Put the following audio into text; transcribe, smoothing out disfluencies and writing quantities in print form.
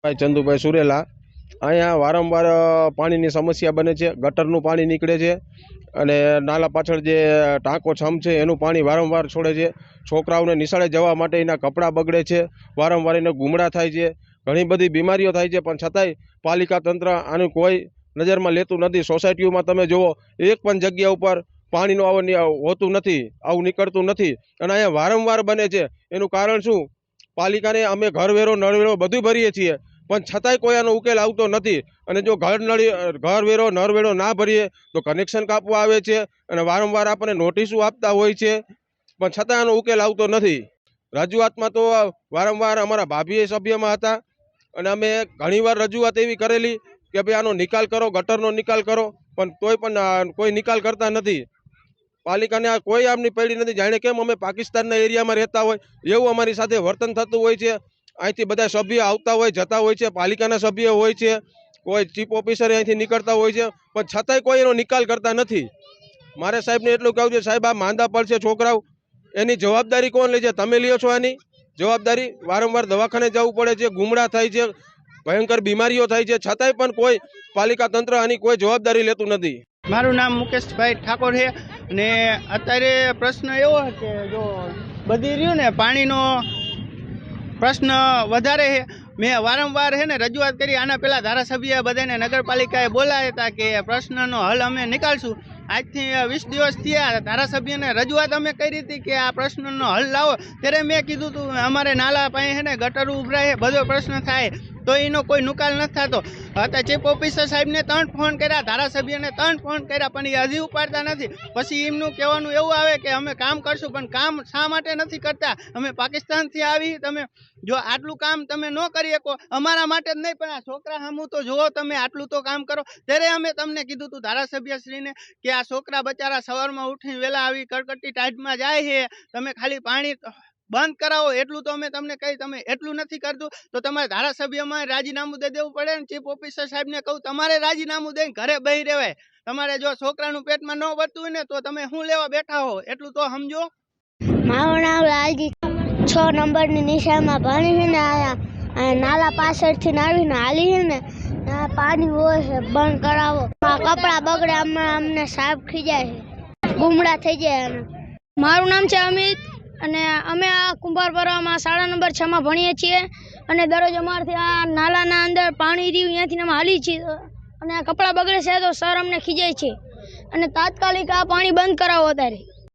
ભાઈ ચંદુભાઈ સુરેલા। અહીંયા વારંવાર પાણીની સમસ્યા બને છે। ગટરનું પાણી નીકળે છે અને નાલા પાછળ જે ટાંકો છમ છે એનું પાણી વારંવાર છોડે છે। છોકરાઓને નિશાળે જવા માટે એના કપડાં બગડે છે, વારંવાર એને ગુમડા થાય છે, ઘણી બધી બીમારીઓ થાય છે, પણ છતાંય પાલિકા તંત્ર આનું કોઈ નજરમાં લેતું નથી। સોસાયટીઓમાં તમે જુઓ, એક પણ જગ્યા ઉપર પાણીનું હોતું નથી, આવું નીકળતું નથી અને અહીંયા વારંવાર બને છે। એનું કારણ શું? પાલિકાને અમે ઘરવેરો નળવેરો બધું ભરીએ છીએ, પણ છતાંય કોઈ આનો ઉકેલ આવતો નથી। અને જો ઘરવેરો નળવેરો ના ભરીએ તો કનેક્શન કાપવા આવે છે અને વારંવાર આપણને નોટિસો આપતા હોય છે, પણ છતાં આનો ઉકેલ આવતો નથી। રજૂઆતમાં તો વારંવાર અમારા ભાભીએ સભ્યમાં હતા અને અમે ઘણીવાર રજૂઆત એવી કરેલી કે ભાઈ આનો નિકાલ કરો, ગટરનો નિકાલ કરો, પણ તોય પણ કોઈ નિકાલ કરતા નથી। પાલિકાને આ કોઈ આમની પડી નથી, જાણે કેમ અમે પાકિસ્તાનના એરિયામાં રહેતા હોય એવું અમારી સાથે વર્તન થતું હોય છે। અહીંથી બધા સભ્ય આવતા હોય જતા હોય છે, પાલિકાના સભ્ય હોય છે, કોઈ ચીફ ઓફિસર અહીંથી નીકળતા હોય છે, પણ છતાંય કોઈ એનો નિકાલ કરતા નથી। મારે સાહેબને એટલું કહું છે, સાહેબ આ માંદા પડશે છોકરાઓ, એની જવાબદારી કોણ લે છે? તમે લ્યો છો આની જવાબદારી? વારંવાર દવાખાને જવું પડે છે, ગુમડા થાય છે, ભયંકર બીમારીઓ થાય છે, છતાંય પણ કોઈ પાલિકા તંત્ર આની કોઈ જવાબદારી લેતું નથી। મારું નામ મુકેશભાઈ ઠાકોર છે ને અત્યારે પ્રશ્ન એવો કે જો બધી રહ્યું ને પાણીનો પ્રશ્ન વધારે છે। મેં વારંવાર છે ને રજૂઆત કરી, આના પહેલાં ધારાસભ્ય બધાને નગરપાલિકાએ બોલાવ્યા હતા કે પ્રશ્નનો હલ અમે નીકાળશું। આજથી 20 દિવસ થયા, ધારાસભ્યને રજૂઆત અમે કરી હતી કે આ પ્રશ્નનો હલ લાવો, ત્યારે મેં કીધું હતું અમારે નાલા પાસે છે ને ગટર ઉભરાય, બધો પ્રશ્ન થાય, તો એનો કોઈ નિકાલ નથી થતો। અત્યારે ચીફ ઓફિસર સાહેબને 3 ફોન કર્યા, ધારાસભ્યને 3 ફોન કર્યા, પણ એ હજી ઉપાડતા નથી। પછી એમનું કહેવાનું એવું આવે કે અમે કામ કરશું, પણ કામ શા માટે નથી કરતા? અમે પાકિસ્તાનથી આવી, તમે જો આટલું કામ તમે ન કરી શકો, અમારા માટે જ નહીં પણ આ છોકરા સામું તો જુઓ, તમે આટલું તો કામ કરો। ત્યારે અમે તમને કીધું હતું ધારાસભ્યશ્રીને કે આ છોકરા બચારા સવારમાં ઉઠીને વહેલા આવી કડકડતી ટાઈટમાં જાય છે, તમે ખાલી પાણી બંધ કરાવો એટલું તો અમે તમને કહી, તમે એટલું નથી કરતું તો તમારે ધારાસભ્યમાં રાજીનામું દઈ દેવું પડે ને। ચીફ ઓફિસર સાહેબને કહું તમારે રાજીનામું દઈને ઘરે બેસી રહેવાય। તમારે જો છોકરાનું પેટમાં ન વધતું હોય ને તો તમે શું લેવા બેઠા હો, એટલું તો સમજો। મારું નામ લાલજી, 6 નંબરની નિશાળમાં ભણી છે ને આયા નાલા પાછળથી આવીને હાલી છે ને પાણી હોય છે, બંધ કરાવો। કપડાં બગડે, અમને સાહેબ ખીજાય છે, ગુમડા થઈ જાય। મારું નામ છે અમિત અને અમે આ કુંભારપરામાં શાળા નંબર 6 માં ભણીએ છીએ અને દરરોજ અમારથી આ નાલાના અંદર પાણી રહ્યું ત્યાંથી અમે હાલી છીએ અને આ કપડાં બગડે છે તો સર અમને ખીજાય છે અને તાત્કાલિક આ પાણી બંધ કરાવો અત્યારે।